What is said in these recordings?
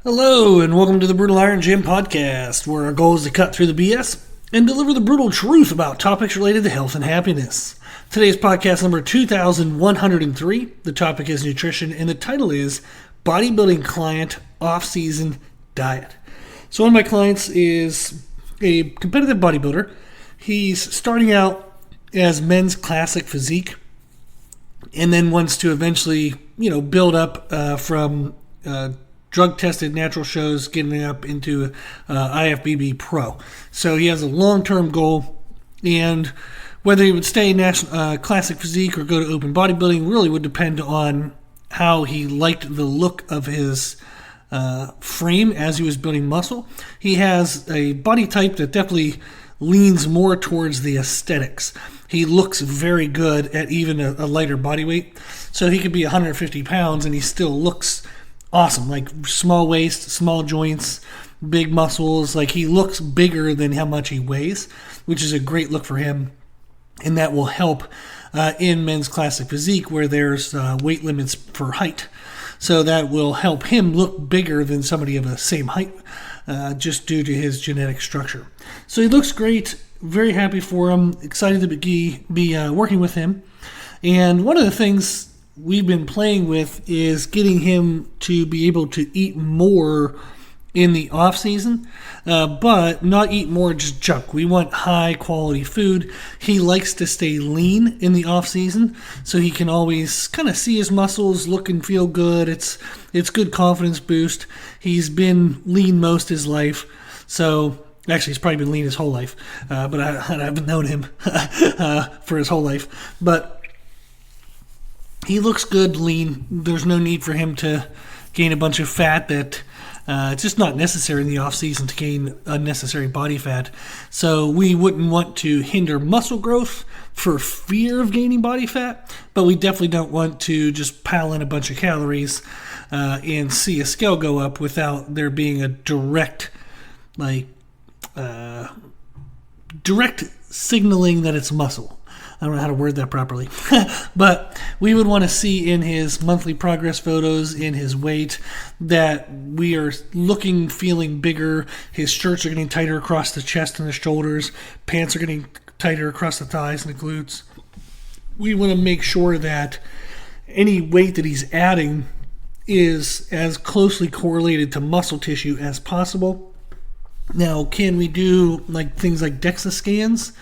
Hello, and welcome to the Brutal Iron Gym podcast, where our goal is to cut through the BS and deliver the brutal truth about topics related to health and happiness. Today's podcast number 2103. The topic is nutrition, and the title is Bodybuilding Client Off-Season Diet. So one of my clients is a competitive bodybuilder. He's starting out as men's classic physique, and then wants to eventually, build up from drug-tested natural shows, getting up into IFBB Pro. So he has a long-term goal, and whether he would stay national classic physique or go to open bodybuilding really would depend on how he liked the look of his frame as he was building muscle. He has a body type that definitely leans more towards the aesthetics. He looks very good at even a lighter body weight. So he could be 150 pounds and he still looks awesome, like small waist, small joints, big muscles. Like he looks bigger than how much he weighs, which is a great look for him. And that will help in men's classic physique where there's weight limits for height. So that will help him look bigger than somebody of the same height just due to his genetic structure. So he looks great. Very happy for him. Excited to be working with him. And one of the things we've been playing with is getting him to be able to eat more in the off season, but not eat more just junk. We want high quality food. He likes to stay lean in the off season, so he can always kind of see his muscles, look and feel good. It's good confidence boost. He's been lean most his life, so actually he's probably been lean his whole life, but I haven't known him for his whole life. But he looks good, lean. There's no need for him to gain a bunch of fat that it's just not necessary in the off season to gain unnecessary body fat. So we wouldn't want to hinder muscle growth for fear of gaining body fat, but we definitely don't want to just pile in a bunch of calories and see a scale go up without there being a direct signaling that it's muscle. I don't know how to word that properly. But we would want to see in his monthly progress photos, in his weight, that we are looking, feeling bigger. His shirts are getting tighter across the chest and the shoulders. Pants are getting tighter across the thighs and the glutes. We want to make sure that any weight that he's adding is as closely correlated to muscle tissue as possible. Now, can we do things like DEXA scans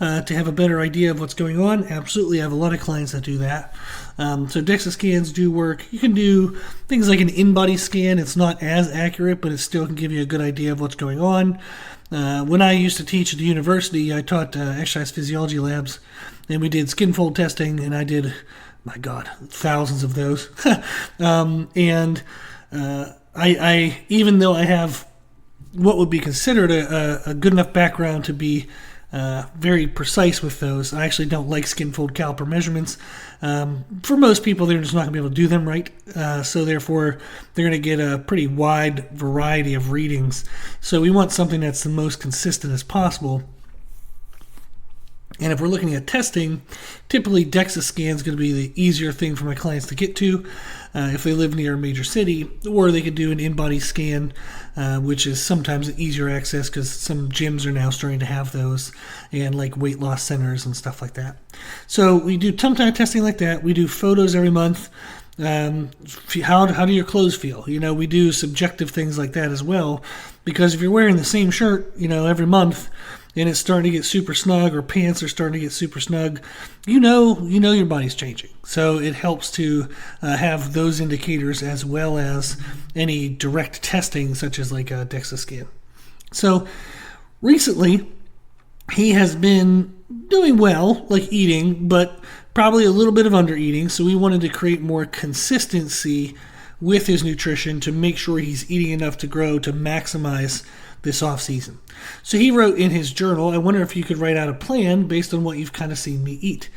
to have a better idea of what's going on? Absolutely. I have a lot of clients that do that. So DEXA scans do work. You can do things like an in-body scan. It's not as accurate, but it still can give you a good idea of what's going on. When I used to teach at the university, I taught exercise physiology labs, and we did skin fold testing, and I did, my God, thousands of those. I even though I have what would be considered a good enough background to be very precise with those, I actually don't like skin fold caliper measurements. For most people, they're just not going to be able to do them right. So therefore, they're going to get a pretty wide variety of readings. So we want something that's the most consistent as possible. And if we're looking at testing, typically DEXA scan is going to be the easier thing for my clients to get to if they live near a major city, or they could do an in-body scan, which is sometimes an easier access because some gyms are now starting to have those, and like weight loss centers and stuff like that. So we do some kind of testing like that. We do photos every month. How do your clothes feel? We do subjective things like that as well, because if you're wearing the same shirt, every month, and it's starting to get super snug, or pants are starting to get super snug, you know your body's changing. So it helps to have those indicators as well as any direct testing, such as like a DEXA scan. So recently, he has been doing well, like eating, but probably a little bit of under eating. So we wanted to create more consistency with his nutrition to make sure he's eating enough to grow to maximize this off season. So he wrote in his journal, I wonder if you could write out a plan based on what you've kind of seen me eat.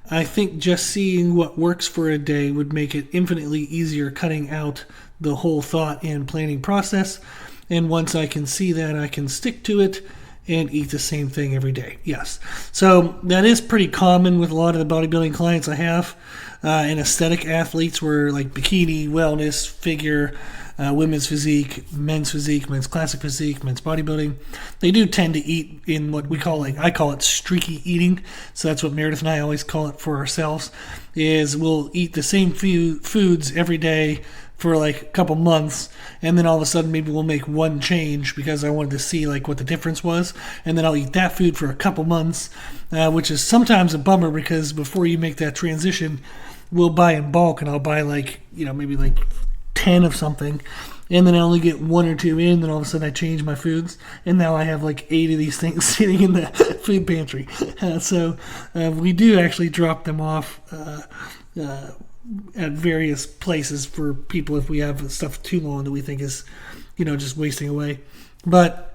I think just seeing what works for a day would make it infinitely easier cutting out the whole thought and planning process. And once I can see that, I can stick to it and eat the same thing every day. Yes. So that is pretty common with a lot of the bodybuilding clients I have. And aesthetic athletes where like bikini, wellness, figure, women's physique, men's classic physique, men's bodybuilding. They do tend to eat in what we call, I call it streaky eating. So that's what Meredith and I always call it for ourselves, is we'll eat the same foods every day for like a couple months, and then all of a sudden maybe we'll make one change because I wanted to see like what the difference was, and then I'll eat that food for a couple months, which is sometimes a bummer because before you make that transition, we'll buy in bulk, and I'll buy maybe like 10 of something, and then I only get 1 or 2 in, then all of a sudden I change my foods, and now I have like 8 of these things sitting in the food pantry. So we do actually drop them off at various places for people if we have stuff too long that we think is, just wasting away. But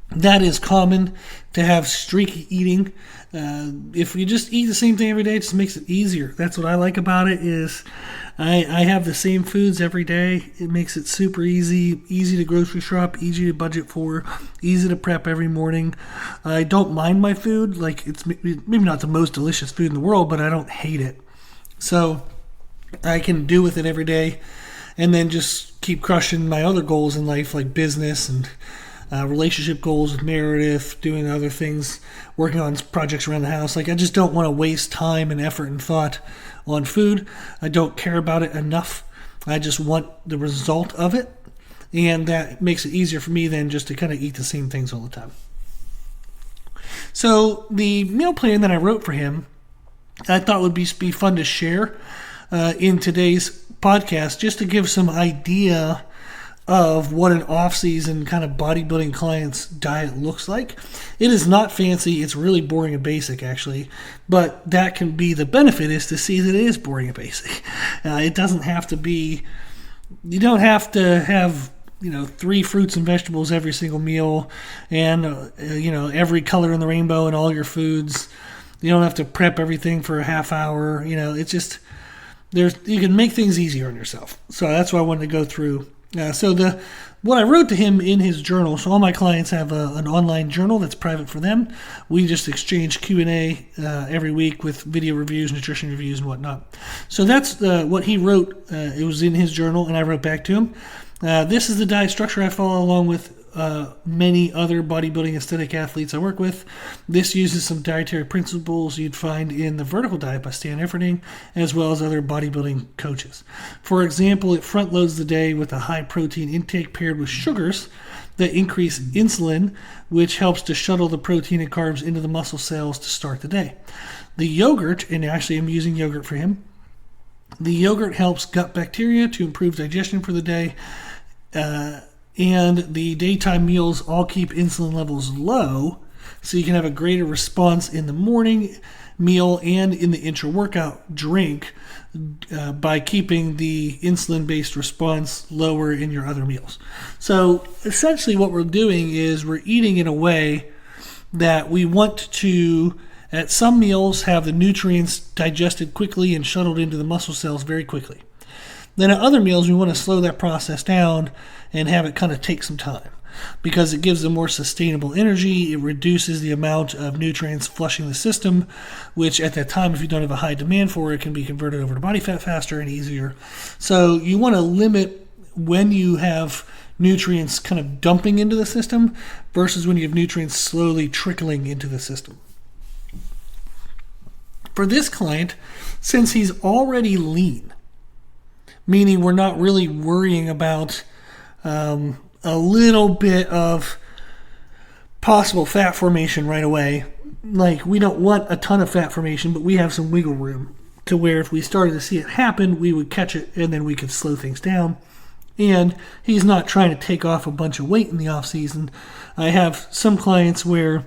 that is common to have streaky eating. If you just eat the same thing every day, it just makes it easier. That's what I like about it is I have the same foods every day. It makes it super easy to grocery shop, easy to budget for, easy to prep every morning. I don't mind my food. Like, it's maybe not the most delicious food in the world, but I don't hate it. So I can do with it every day and then just keep crushing my other goals in life, like business and relationship goals with Meredith, doing other things, working on projects around the house. Like, I just don't want to waste time and effort and thought on food. I don't care about it enough. I just want the result of it, and that makes it easier for me than just to kind of eat the same things all the time. So the meal plan that I wrote for him, I thought would be fun to share in today's podcast, just to give some idea of what an off-season kind of bodybuilding client's diet looks like. It is not fancy. It's really boring and basic, actually. But that can be the benefit, is to see that it is boring and basic. It doesn't have to be, you don't have to have 3 fruits and vegetables every single meal, and every color in the rainbow in all your foods. You don't have to prep everything for a half hour. It's just, you can make things easier on yourself. So that's why I wanted to go through. What I wrote to him in his journal, so all my clients have an online journal that's private for them. We just exchange Q&A every week with video reviews, nutrition reviews, and whatnot. So that's what he wrote. It was in his journal, and I wrote back to him. This is the diet structure I follow along with many other bodybuilding aesthetic athletes I work with. This uses some dietary principles you'd find in the Vertical Diet by Stan Efferding, as well as other bodybuilding coaches. For example, it front loads the day with a high protein intake paired with sugars that increase insulin, which helps to shuttle the protein and carbs into the muscle cells to start the day. The yogurt, and actually I'm using yogurt for him, the yogurt helps gut bacteria to improve digestion for the day, and the daytime meals all keep insulin levels low, so you can have a greater response in the morning meal and in the intra-workout drink by keeping the insulin-based response lower in your other meals. So essentially what we're doing is we're eating in a way that we want to, at some meals, have the nutrients digested quickly and shuttled into the muscle cells very quickly. Then at other meals, we want to slow that process down and have it kind of take some time, because it gives them more sustainable energy. It reduces the amount of nutrients flushing the system, which at that time, if you don't have a high demand for it, can be converted over to body fat faster and easier. So you want to limit when you have nutrients kind of dumping into the system versus when you have nutrients slowly trickling into the system. For this client, since he's already lean, meaning we're not really worrying about a little bit of possible fat formation right away. Like, we don't want a ton of fat formation, but we have some wiggle room to where if we started to see it happen, we would catch it and then we could slow things down. And he's not trying to take off a bunch of weight in the off season. I have some clients where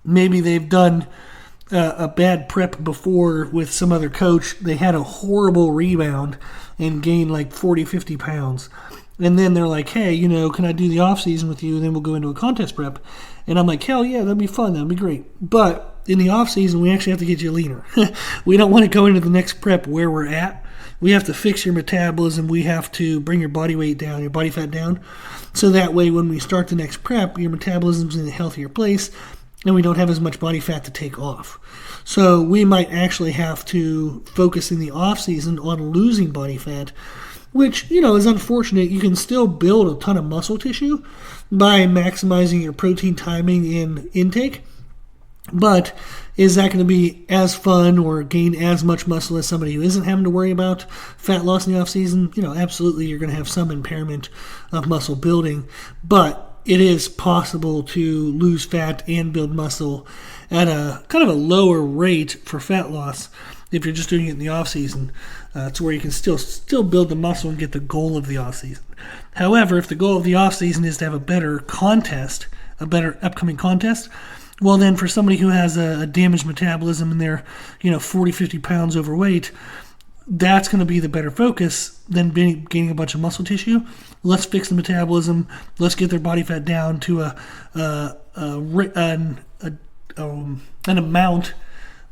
maybe they've done a bad prep before with some other coach. They had a horrible rebound and gained like 40, 50 pounds. And then they're like, hey, can I do the off season with you? And then we'll go into a contest prep. And I'm like, hell yeah, that'd be fun. That'd be great. But in the off season, we actually have to get you leaner. We don't want to go into the next prep where we're at. We have to fix your metabolism. We have to bring your body weight down, your body fat down. So that way, when we start the next prep, your metabolism's in a healthier place and we don't have as much body fat to take off. So we might actually have to focus in the off season on losing body fat which, is unfortunate. You can still build a ton of muscle tissue by maximizing your protein timing and intake. But is that going to be as fun or gain as much muscle as somebody who isn't having to worry about fat loss in the off season? Absolutely, you're going to have some impairment of muscle building, but it is possible to lose fat and build muscle at a kind of a lower rate for fat loss if you're just doing it in the off season, to where you can still build the muscle and get the goal of the off season. However, if the goal of the off season is to have a better upcoming contest, well, then for somebody who has a damaged metabolism and they're 40, 50 pounds overweight, that's going to be the better focus than gaining a bunch of muscle tissue. Let's fix the metabolism. Let's get their body fat down to an amount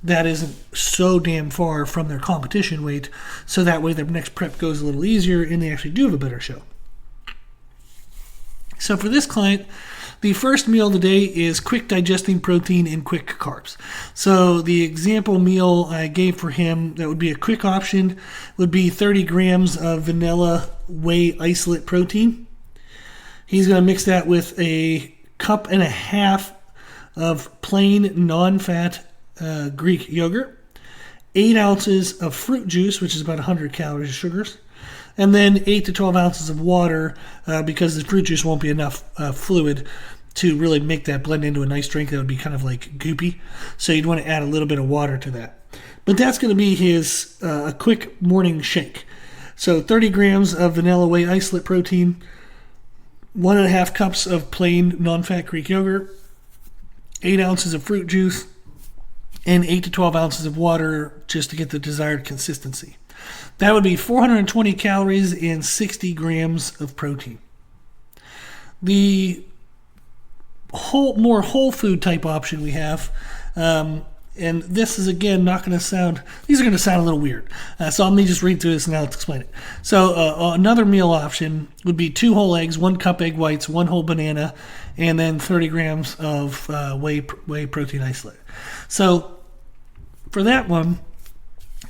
that isn't so damn far from their competition weight, so that way their next prep goes a little easier and they actually do have a better show. So for this client, the first meal of the day is quick digesting protein and quick carbs. So the example meal I gave for him that would be a quick option would be 30 grams of vanilla whey isolate protein. He's going to mix that with a cup and a half of plain non-fat Greek yogurt, 8 ounces of fruit juice, which is about 100 calories of sugars, and then 8 to 12 ounces of water, because the fruit juice won't be enough fluid to really make that blend into a nice drink that would be kind of like goopy. So you'd want to add a little bit of water to that. But that's going to be his a quick morning shake. So 30 grams of vanilla whey isolate protein, 1.5 cups of plain non-fat Greek yogurt, 8 ounces of fruit juice, and 8 to 12 ounces of water just to get the desired consistency. That would be 420 calories and 60 grams of protein. The more whole food type option we have, and this is again not going to sound, these are going to sound a little weird. So let me just read through this and I'll explain it. So another meal option would be 2 whole eggs, 1 cup egg whites, 1 whole banana, and then 30 grams of whey protein isolate. So for that one,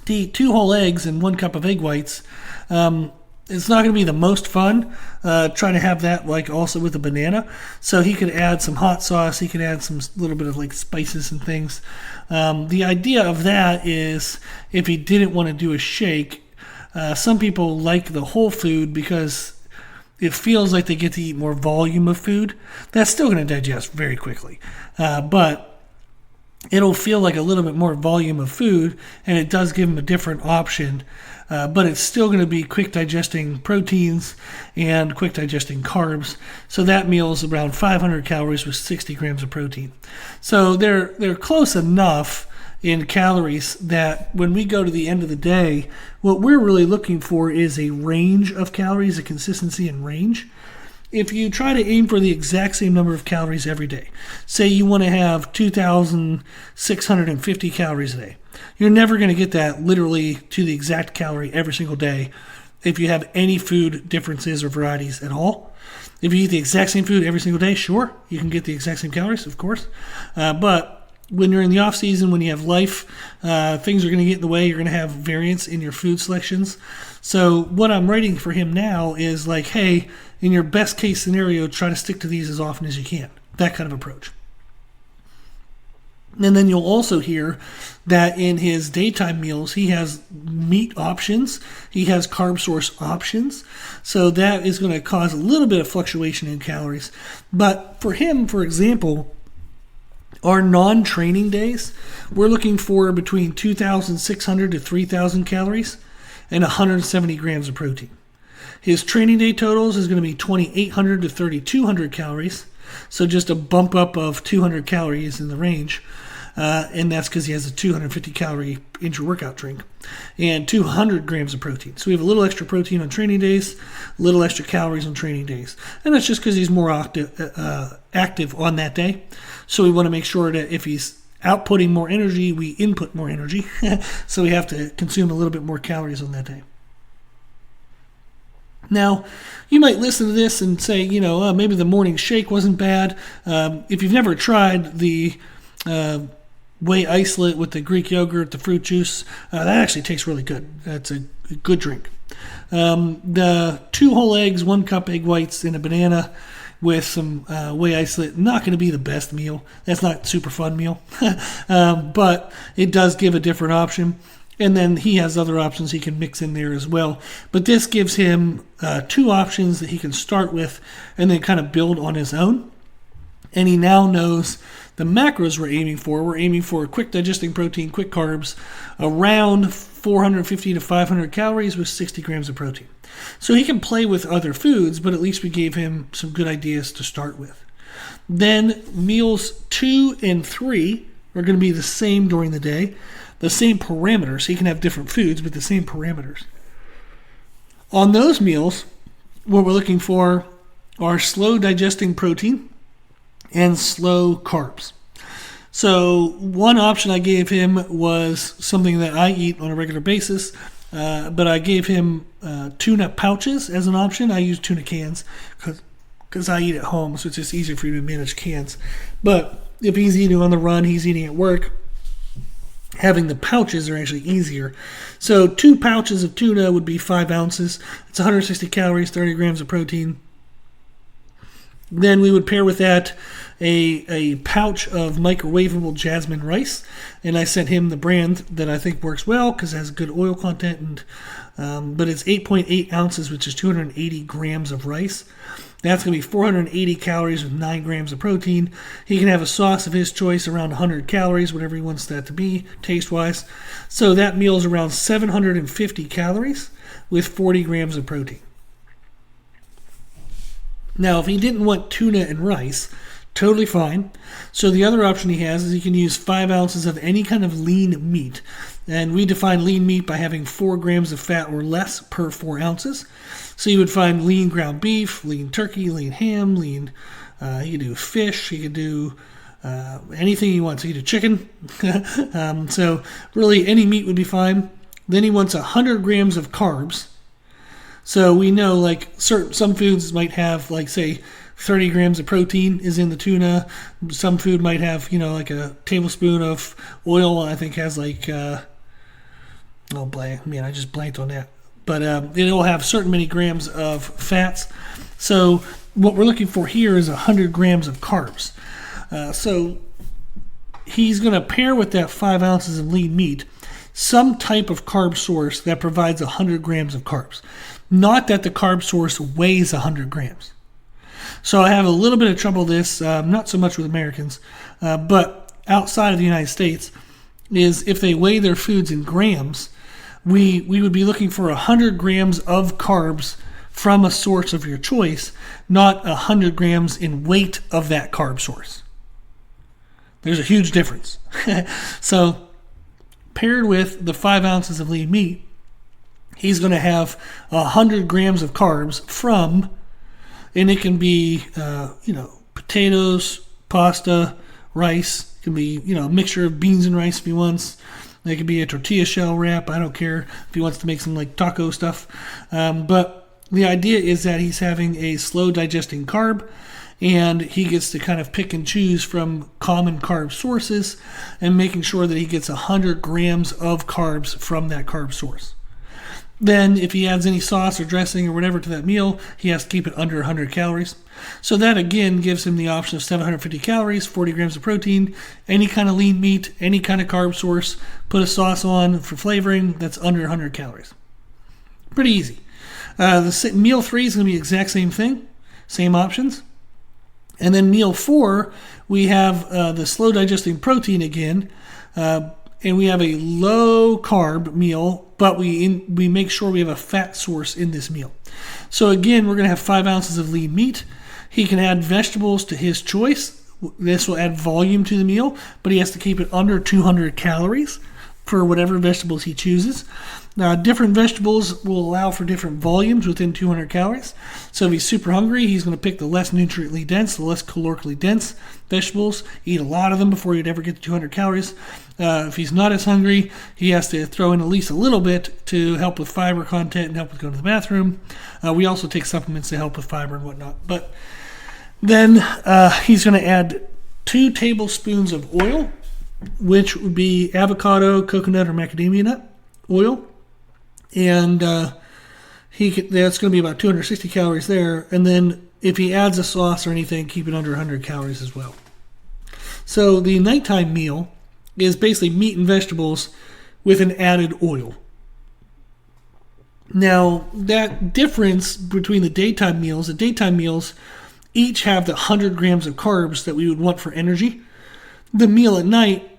the 2 whole eggs and 1 cup of egg whites, it's not going to be the most fun trying to have that like also with a banana. So he could add some hot sauce. He could add some little bit of like spices and things. The idea of that is if he didn't want to do a shake, some people like the whole food because it feels like they get to eat more volume of food. That's still going to digest very quickly. But it'll feel like a little bit more volume of food, and it does give them a different option. But it's still going to be quick digesting proteins and quick digesting carbs. So that meal is around 500 calories with 60 grams of protein. So they're close enough in calories that when we go to the end of the day, what we're really looking for is a range of calories, a consistency and range. If you try to aim for the exact same number of calories every day, say you want to have 2,650 calories a day, you're never going to get that literally to the exact calorie every single day if you have any food differences or varieties at all. If you eat the exact same food every single day, sure, you can get the exact same calories, of course. But when you're in the off season, when you have life, things are going to get in the way. You're going to have variance in your food selections. So what I'm writing for him now is like, hey, in your best case scenario, try to stick to these as often as you can. That kind of approach. And then you'll also hear that in his daytime meals, he has meat options. He has carb source options. So that is going to cause a little bit of fluctuation in calories. But for him, for example, our non-training days, we're looking for between 2,600 to 3,000 calories and 170 grams of protein. His training day totals is going to be 2,800 to 3,200 calories, so just a bump up of 200 calories in the range, and that's because he has a 250 calorie intra-workout drink, and 200 grams of protein. So we have a little extra protein on training days, a little extra calories on training days, and that's just because he's more active on that day. So we want to make sure that if he's outputting more energy, we input more energy, so we have to consume a little bit more calories on that day. Now, you might listen to this and say, maybe the morning shake wasn't bad. If you've never tried the whey isolate with the Greek yogurt, the fruit juice, that actually tastes really good. That's a good drink. The 2 whole eggs, 1 cup egg whites, and a banana with some whey isolate. Not going to be the best meal. That's not a super fun meal. But it does give a different option. And then he has other options he can mix in there as well. But this gives him 2 options that he can start with and then kind of build on his own. And he now knows the macros we're aiming for. We're aiming for quick digesting protein, quick carbs, around 450 to 500 calories with 60 grams of protein. So he can play with other foods, but at least we gave him some good ideas to start with. Then meals 2 and 3 are going to be the same during the day. The same parameters. He can have different foods, but the same parameters. On those meals, what we're looking for are slow digesting protein and slow carbs. So one option I gave him was something that I eat on a regular basis, but I gave him tuna pouches as an option. I use tuna cans because I eat at home, so it's just easier for you to manage cans. But if he's eating on the run, he's eating at work, having the pouches are actually easier. So 2 pouches of tuna would be 5 ounces. It's 160 calories, 30 grams of protein. Then we would pair with that a pouch of microwavable jasmine rice. And I sent him the brand that I think works well because it has good oil content. But it's 8.8 ounces, which is 280 grams of rice. That's going to be 480 calories with 9 grams of protein. He can have a sauce of his choice around 100 calories, whatever he wants that to be, taste-wise. So that meal is around 750 calories with 40 grams of protein. Now, if he didn't want tuna and rice, totally fine. So the other option he has is he can use 5 ounces of any kind of lean meat. And we define lean meat by having 4 grams of fat or less per 4 ounces. So you would find lean ground beef, lean turkey, lean ham, lean, he could do fish, he could do anything he wants. He could do chicken. So really any meat would be fine. Then he wants 100 grams of carbs. So we know like some foods might have like say 30 grams of protein is in the tuna. Some food might have, like a tablespoon of oil. I think has like, I just blanked on that. But it'll have certain many grams of fats. So what we're looking for here is 100 grams of carbs. So he's going to pair with that 5 ounces of lean meat some type of carb source that provides 100 grams of carbs. Not that the carb source weighs 100 grams. So I have a little bit of trouble with this, not so much with Americans, but outside of the United States, is if they weigh their foods in grams, we would be looking for 100 grams of carbs from a source of your choice, not 100 grams in weight of that carb source. There's a huge difference. So paired with the 5 ounces of lean meat, he's going to have 100 grams of carbs from, and it can be, potatoes, pasta, rice. It can be, a mixture of beans and rice if he wants. It could be a tortilla shell wrap. I don't care if he wants to make some like taco stuff. But the idea is that he's having a slow digesting carb, and he gets to kind of pick and choose from common carb sources and making sure that he gets 100 grams of carbs from that carb source. Then if he adds any sauce or dressing or whatever to that meal, he has to keep it under 100 calories. So that again gives him the option of 750 calories, 40 grams of protein, any kind of lean meat, any kind of carb source, put a sauce on for flavoring that's under 100 calories. Pretty easy. The meal 3 is going to be the exact same thing, same options. And then meal 4, we have the slow digesting protein again, and we have a low carb meal, but we make sure we have a fat source in this meal. So again, we're going to have 5 ounces of lean meat. He can add vegetables to his choice. This will add volume to the meal, but he has to keep it under 200 calories for whatever vegetables he chooses. Now, different vegetables will allow for different volumes within 200 calories. So if he's super hungry, he's going to pick the less nutriently dense, the less calorically dense vegetables, eat a lot of them before he'd ever get to 200 calories. If he's not as hungry, he has to throw in at least a little bit to help with fiber content and help with going to the bathroom. We also take supplements to help with fiber and whatnot. But then he's going to add 2 tablespoons of oil, which would be avocado, coconut, or macadamia nut oil. And that's going to be about 260 calories there. And then if he adds a sauce or anything, keep it under 100 calories as well. So the nighttime meal is basically meat and vegetables with an added oil. Now, that difference between the daytime meals each have the 100 grams of carbs that we would want for energy. The meal at night,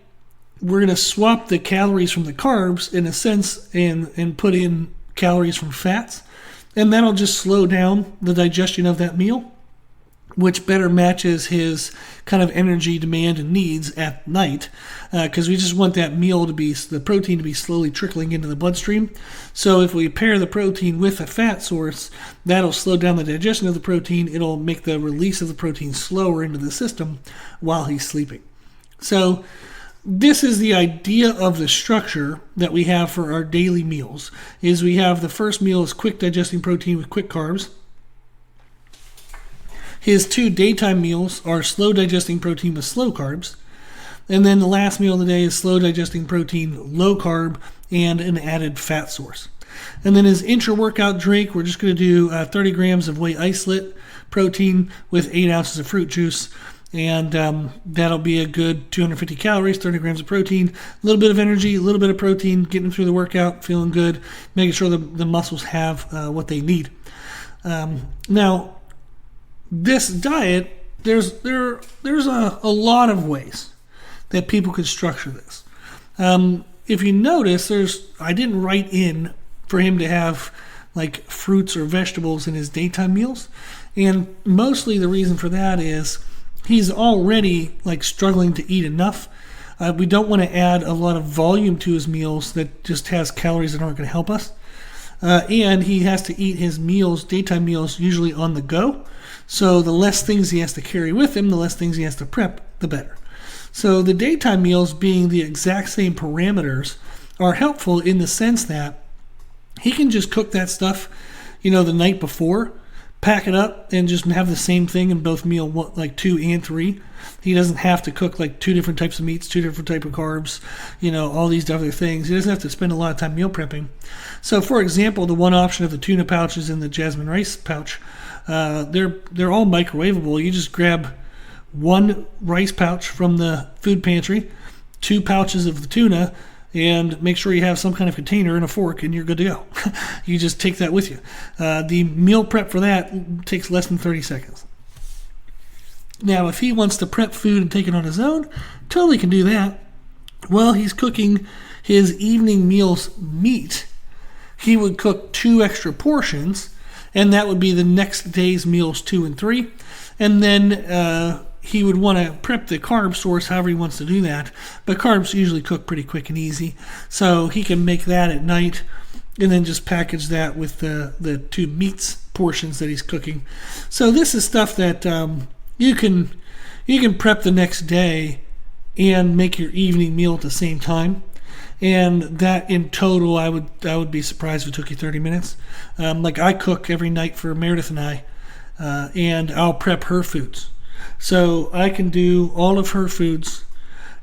we're going to swap the calories from the carbs in a sense and put in calories from fats. And that'll just slow down the digestion of that meal, which better matches his kind of energy demand and needs at night, because we just want that meal the protein to be slowly trickling into the bloodstream. So if we pair the protein with a fat source, that'll slow down the digestion of the protein. It'll make the release of the protein slower into the system while he's sleeping. So this is the idea of the structure that we have for our daily meals. Is we have the first meal is quick digesting protein with quick carbs. His 2 daytime meals are slow digesting protein with slow carbs. And then the last meal of the day is slow digesting protein, low carb, and an added fat source. And then his intra-workout drink, we're just going to do 30 grams of whey isolate protein with 8 ounces of fruit juice. And that'll be a good 250 calories, 30 grams of protein, a little bit of energy, a little bit of protein, getting through the workout, feeling good, making sure the muscles have what they need. Now, this diet, there's a lot of ways that people could structure this. If you notice, I didn't write in for him to have like fruits or vegetables in his daytime meals, and mostly the reason for that is he's already like struggling to eat enough. We don't want to add a lot of volume to his meals that just has calories that aren't going to help us. And he has to eat his daytime meals, usually on the go. So the less things he has to carry with him, the less things he has to prep, the better. So the daytime meals, being the exact same parameters, are helpful in the sense that he can just cook that stuff, the night before, pack it up, and just have the same thing in both meal like 2 and 3. He doesn't have to cook like 2 different types of meats, 2 different types of carbs, all these other things. He doesn't have to spend a lot of time meal prepping. So, for example, the one option of the tuna pouches and the jasmine rice pouch, they're all microwavable. You just grab 1 rice pouch from the food pantry, 2 pouches of the tuna, and make sure you have some kind of container and a fork, and you're good to go. You just take that with you. The meal prep for that takes less than 30 seconds. Now, if he wants to prep food and take it on his own, totally can do that. While he's cooking his evening meals meat, he would cook 2 extra portions, and that would be the next day's meals 2 and 3. And then he would want to prep the carb source however he wants to do that. But carbs usually cook pretty quick and easy. So he can make that at night and then just package that with the 2 meats portions that he's cooking. So this is stuff that you can prep the next day and make your evening meal at the same time. And that in total, I would be surprised if it took you 30 minutes. Like I cook every night for Meredith and I, and I'll prep her foods. So I can do all of her foods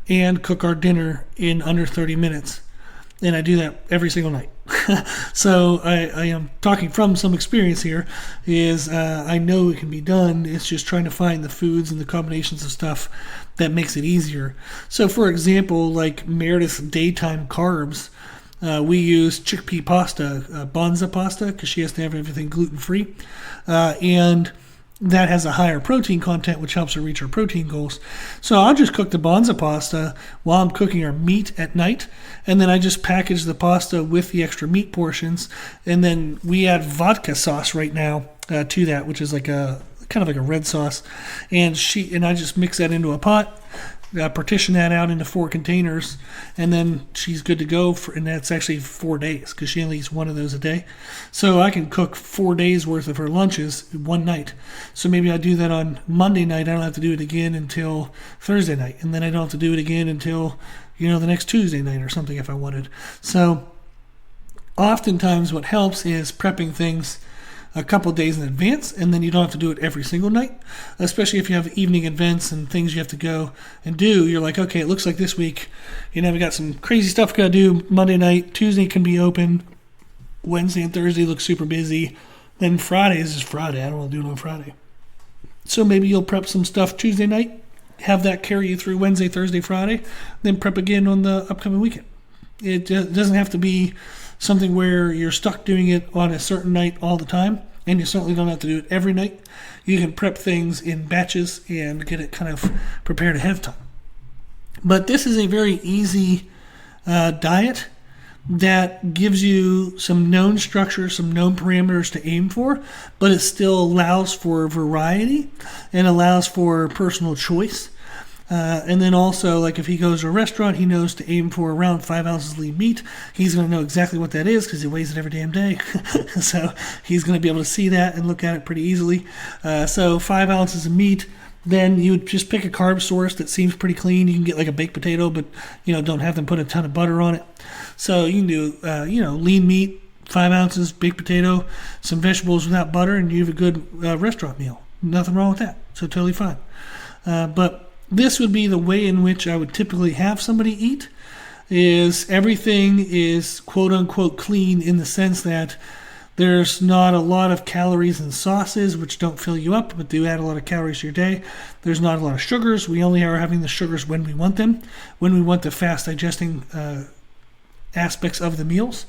and cook our dinner in under 30 minutes. And I do that every single night. So I am talking from some experience here, is I know it can be done. It's just trying to find the foods and the combinations of stuff that makes it easier. So for example, like Meredith's daytime carbs, we use chickpea pasta, bonza pasta, because she has to have everything gluten-free. And that has a higher protein content, which helps her reach her protein goals. So I'll just cook the bonza pasta while I'm cooking our meat at night, and then I just package the pasta with the extra meat portions, and then we add vodka sauce right now to that, which is like a kind of like a red sauce, and I just mix that into a pot. Partition that out into 4 containers, and then she's good to go and that's actually 4 days because she only eats 1 of those a day. So I can cook 4 days worth of her lunches one night. So maybe I do that on Monday night. I don't have to do it again until Thursday night, and then I don't have to do it again until the next Tuesday night or something if I wanted. So oftentimes what helps is prepping things a couple days in advance, and then you don't have to do it every single night, especially if you have evening events and things you have to go and do. You're like, okay, it looks like this week, we got some crazy stuff we got to do Monday night. Tuesday can be open. Wednesday and Thursday look super busy. Then Friday is just Friday. I don't want to do it on Friday. So maybe you'll prep some stuff Tuesday night, have that carry you through Wednesday, Thursday, Friday, then prep again on the upcoming weekend. It doesn't have to be something where you're stuck doing it on a certain night all the time, and you certainly don't have to do it every night. You can prep things in batches and get it kind of prepared ahead of time. But this is a very easy diet that gives you some known structure, some known parameters to aim for, but it still allows for variety and allows for personal choice. And then also, like if he goes to a restaurant, he knows to aim for around 5 ounces of lean meat. He's going to know exactly what that is because he weighs it every damn day. So he's going to be able to see that and look at it pretty easily. So 5 ounces of meat. Then you would just pick a carb source that seems pretty clean. You can get like a baked potato, but don't have them put a ton of butter on it. So you can do lean meat, 5 ounces, baked potato, some vegetables without butter, and you have a good restaurant meal. Nothing wrong with that. So totally fine. But this would be the way in which I would typically have somebody eat. Is everything is quote unquote clean in the sense that there's not a lot of calories in sauces, which don't fill you up, but do add a lot of calories to your day. There's not a lot of sugars. We only are having the sugars when we want them, when we want the fast digesting aspects of the meals,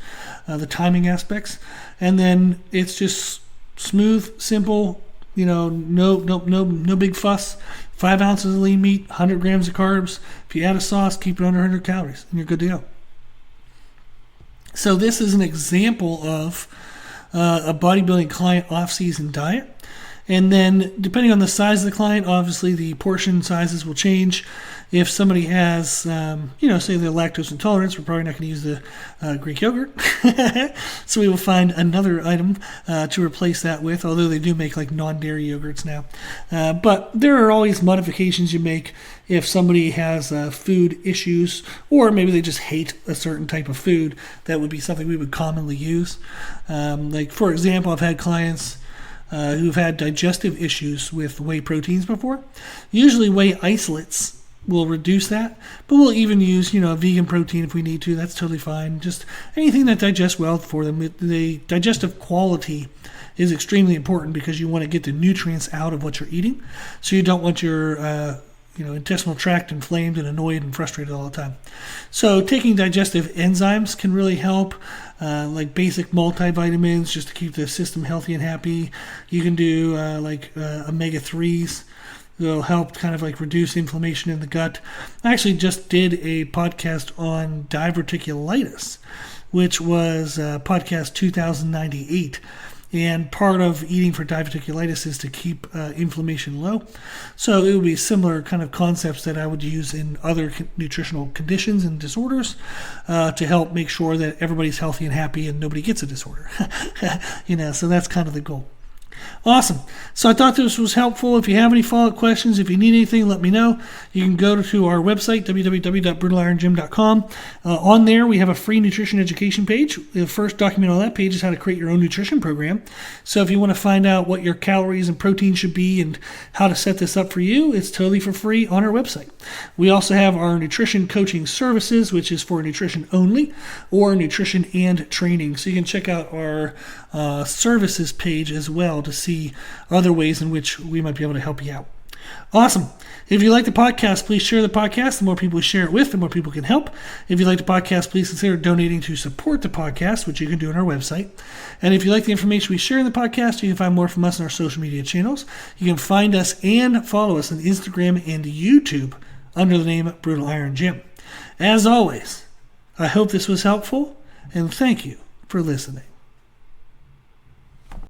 the timing aspects. And then it's just smooth, simple, no big fuss. 5 ounces of lean meat, 100 grams of carbs. If you add a sauce, keep it under 100 calories, and you're good to go. So this is an example of a bodybuilding client off-season diet. And then depending on the size of the client, obviously the portion sizes will change. If somebody has, say they're lactose intolerance, we're probably not going to use the Greek yogurt. So we will find another item to replace that with, although they do make like non-dairy yogurts now. But there are always modifications you make if somebody has food issues, or maybe they just hate a certain type of food. That would be something we would commonly use. Like, for example, I've had clients who've had digestive issues with whey proteins before. Usually whey isolates will reduce that, but we'll even use, vegan protein if we need to. That's totally fine. Just anything that digests well for them. The digestive quality is extremely important because you want to get the nutrients out of what you're eating. So you don't want your intestinal tract inflamed and annoyed and frustrated all the time. So taking digestive enzymes can really help, like basic multivitamins just to keep the system healthy and happy. You can do omega-3s. It'll help kind of like reduce inflammation in the gut. I actually just did a podcast on diverticulitis, which was podcast 2098. And part of eating for diverticulitis is to keep inflammation low. So it would be similar kind of concepts that I would use in other nutritional conditions and disorders to help make sure that everybody's healthy and happy and nobody gets a disorder. So that's kind of the goal. Awesome. So I thought this was helpful. If you have any follow-up questions, if you need anything, let me know. You can go to our website, www.brutalirongym.com. On there, we have a free nutrition education page. The first document on that page is how to create your own nutrition program. So if you want to find out what your calories and protein should be and how to set this up for you, it's totally for free on our website. We also have our nutrition coaching services, which is for nutrition only, or nutrition and training. So you can check out our services page as well to see other ways in which we might be able to help you out. Awesome. If you like the podcast, please share the podcast. The more people we share it with, the more people can help. If you like the podcast, please consider donating to support the podcast, which you can do on our website. And if you like the information we share in the podcast, you can find more from us on our social media channels. You can find us and follow us on Instagram and YouTube under the name Brutal Iron Gym. As always, I hope this was helpful, and thank you for listening.